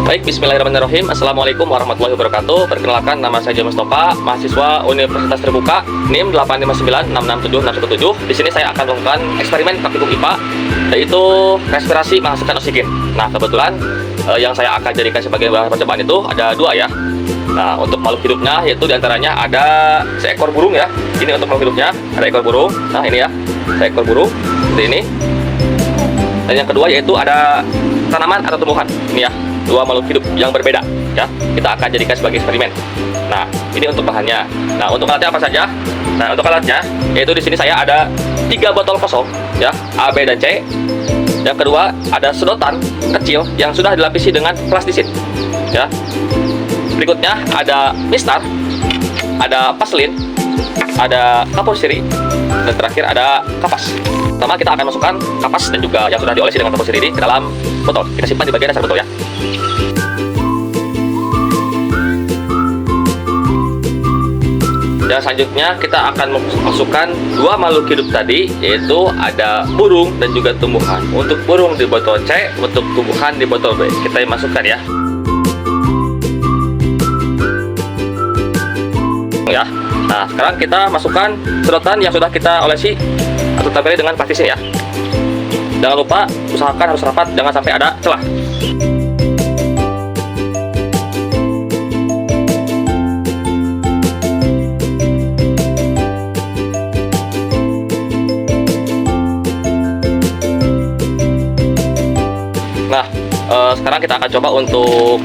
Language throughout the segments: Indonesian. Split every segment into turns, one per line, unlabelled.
Baik, bismillahirrahmanirrahim. Assalamualaikum warahmatullahi wabarakatuh. Perkenalkan, nama saya James Topa, mahasiswa Universitas Terbuka, NIM 859667617. Di sini saya akan melakukan eksperimen praktikum IPA, yaitu respirasi menghasilkan oksigen. Nah, kebetulan yang saya akan jadikan sebagai bahan percobaan itu ada dua ya. Nah, untuk makhluk hidupnya yaitu diantaranya ada seekor burung ya. Ini untuk makhluk hidupnya, ada ekor burung. Nah, ini ya, seekor burung seperti ini. Dan yang kedua yaitu ada tanaman atau tumbuhan. Ini ya, dua makhluk hidup yang berbeda ya. Kita akan jadikan sebagai eksperimen. Nah, ini untuk bahannya. Nah, untuk alatnya apa saja? Nah, untuk alatnya yaitu di sini saya ada 3 botol kosong ya, A, B, dan C. Yang kedua ada sedotan kecil yang sudah dilapisi dengan plastisin ya. Berikutnya ada mistar, ada paselin, ada kapur siri, dan terakhir ada kapas. Pertama kita akan masukkan kapas dan juga yang sudah diolesi dengan kapur siri ini ke dalam botol. Kita simpan di bagian dasar botol ya. Dan selanjutnya kita akan masukkan 2 makhluk hidup tadi, yaitu ada burung dan juga tumbuhan. Untuk burung di botol C, untuk tumbuhan di botol B. Kita masukkan ya. Ya. Nah, sekarang kita masukkan sedotan yang sudah kita olesi atau tempeli dengan plastisin ya. Jangan lupa usahakan harus rapat, jangan sampai ada celah. Nah, sekarang kita akan coba untuk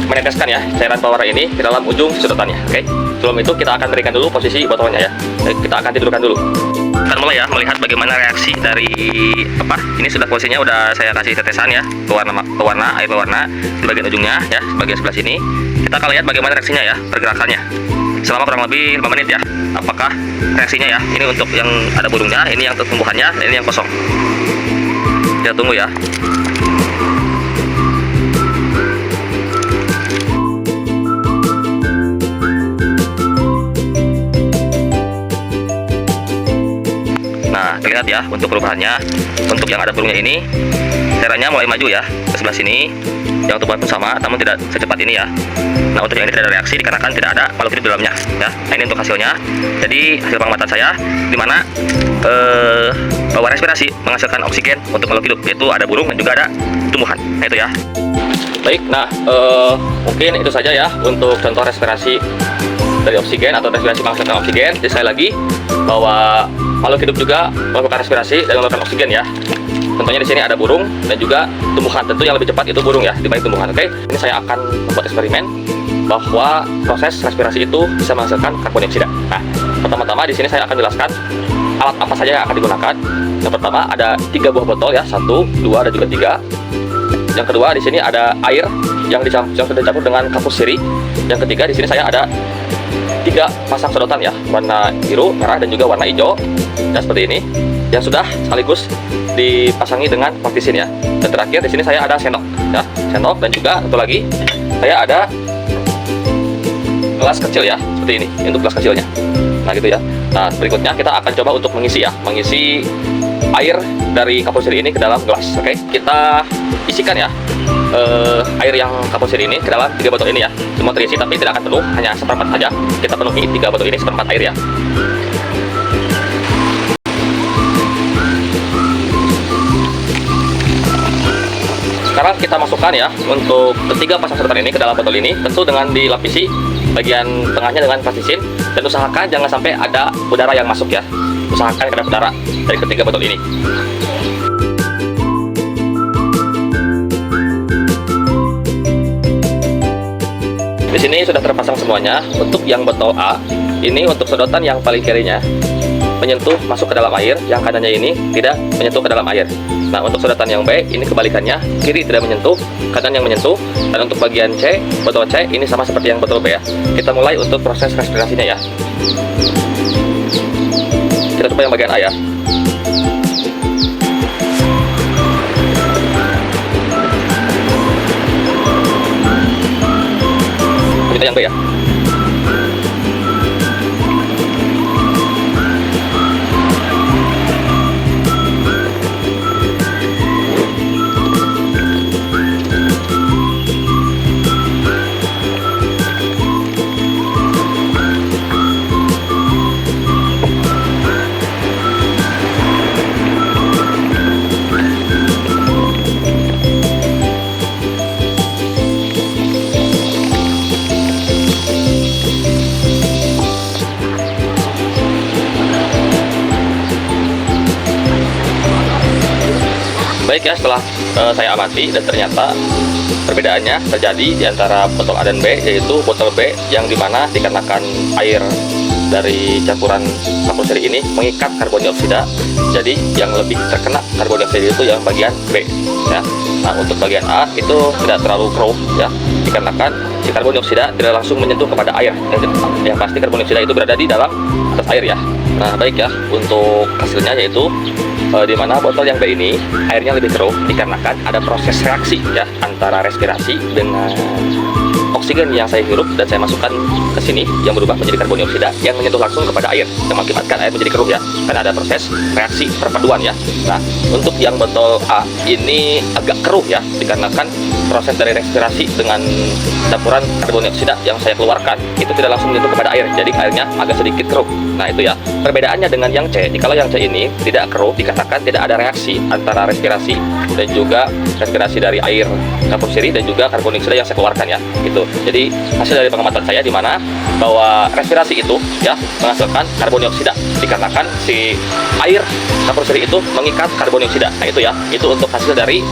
meneteskan ya cairan pewarna ini ke dalam ujung sedotannya. Oke. Sebelum itu kita akan berikan dulu posisi botolnya ya. Kita akan tidurkan dulu. Kita mulai ya melihat bagaimana reaksi dari ini sudah posisinya udah saya kasih tetesan ya ke warna air pewarna di bagian ujungnya ya, bagian sebelah sini. Kita akan lihat bagaimana reaksinya ya, pergerakannya selama kurang lebih 5 menit ya. Apakah reaksinya ya? Ini untuk yang ada burungnya, ini yang tumbuhannya, dan ini yang kosong. Kita tunggu ya. Nah, terlihat ya untuk perubahannya. Untuk yang ada burungnya ini, cairannya mulai maju ya ke sebelah sini. Yang tumbuhan pun sama, namun tidak secepat ini ya. Nah, untuk yang ini tidak ada reaksi dikarenakan tidak ada makhluk hidup di dalamnya ya. Nah, ini untuk hasilnya. Jadi hasil pengamatan saya di mana bahwa respirasi menghasilkan oksigen untuk makhluk hidup, yaitu ada burung dan juga ada tumbuhan. Nah, itu ya. Baik, nah mungkin itu saja ya untuk contoh respirasi dari oksigen atau respirasi menghasilkan oksigen. Jadi sekali lagi bahwa makhluk hidup juga melakukan respirasi dan melakukan oksigen ya. Contohnya di sini ada burung dan juga tumbuhan. Tentu yang lebih cepat itu burung ya dibanding tumbuhan. Oke, ini saya akan membuat eksperimen bahwa proses respirasi itu bisa menghasilkan karbon dioksida. Nah, pertama-tama di sini saya akan jelaskan alat apa saja yang akan digunakan. Yang pertama ada 3 buah botol ya, 1, 2, dan juga 3. Yang kedua di sini ada air yang sudah dicampur dengan kapur siri. Yang ketiga di sini saya ada 3 pasang sedotan ya, warna biru, merah, dan juga warna hijau ya, seperti ini yang sudah sekaligus dipasangi dengan plastisin ya. Dan terakhir di sini saya ada sendok ya, sendok, dan juga satu lagi saya ada gelas kecil ya, seperti ini untuk gelas kecilnya. Nah, gitu ya. Nah, berikutnya kita akan coba untuk mengisi air dari kapur siri ini ke dalam gelas. Oke, kita isikan ya air yang kapur siri ini ke dalam 3 botol ini ya. Semua terisi tapi tidak akan penuh, hanya seperempat saja. Kita penuhi 3 botol ini seperempat air ya. Sekarang kita masukkan ya untuk ketiga pasang sedotan ini ke dalam botol ini, tentu dengan dilapisi bagian tengahnya dengan plastisin, dan usahakan jangan sampai ada udara yang masuk ya. Usahakan ada udara dari ketiga botol ini. Di sini sudah terpasang semuanya. Untuk yang botol A, ini untuk sedotan yang paling kirinya menyentuh masuk ke dalam air, yang kanannya ini tidak menyentuh ke dalam air. Nah, untuk sedotan yang B, ini kebalikannya, kiri tidak menyentuh, kanan yang menyentuh. Dan untuk bagian C, botol C, ini sama seperti yang botol B ya. Kita mulai untuk proses respirasinya ya. Kita coba yang bagian A ya. Kita yang B ya. baik ya, setelah saya amati dan ternyata perbedaannya terjadi di antara botol A dan B, yaitu botol B yang dimana dikarenakan air dari campuran kapur seri ini mengikat karbon dioksida, jadi yang lebih terkena karbon dioksida itu yang bagian B ya. Nah, untuk bagian A itu tidak terlalu keruh ya, dikarenakan si karbon dioksida tidak langsung menyentuh kepada air. Yang pasti karbon dioksida itu berada di dalam atas air ya. Nah, baik ya, untuk hasilnya yaitu di mana botol yang B ini airnya lebih keruh dikarenakan ada proses reaksi ya antara respirasi dengan oksigen yang saya hirup dan saya masukkan ke sini yang berubah menjadi karbon dioksida yang menyentuh langsung kepada air yang mengakibatkan air menjadi keruh ya, karena ada proses reaksi perpaduan ya. Nah, untuk yang botol A ini agak keruh ya, dikarenakan proses dari respirasi dengan campuran karbon dioksida yang saya keluarkan itu tidak langsung menyentuh kepada air, jadi airnya agak sedikit keruh. Nah, itu ya perbedaannya dengan yang C. Kalau yang C ini tidak keruh dikatakan tidak ada reaksi antara respirasi dan juga respirasi dari air kapur siri dan juga karbon dioksida yang saya keluarkan ya. Itu jadi hasil dari pengamatan saya di mana bahwa respirasi itu ya menghasilkan karbon dioksida dikarenakan si air kapur siri itu mengikat karbon dioksida. Nah, itu ya, itu untuk hasil dari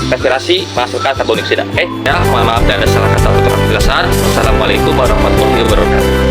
respirasi menghasilkan karbon dioksida. Oke ya, mohon maaf dan ada salah kata atau penjelasan. Assalamualaikum warahmatullahi wabarakatuh.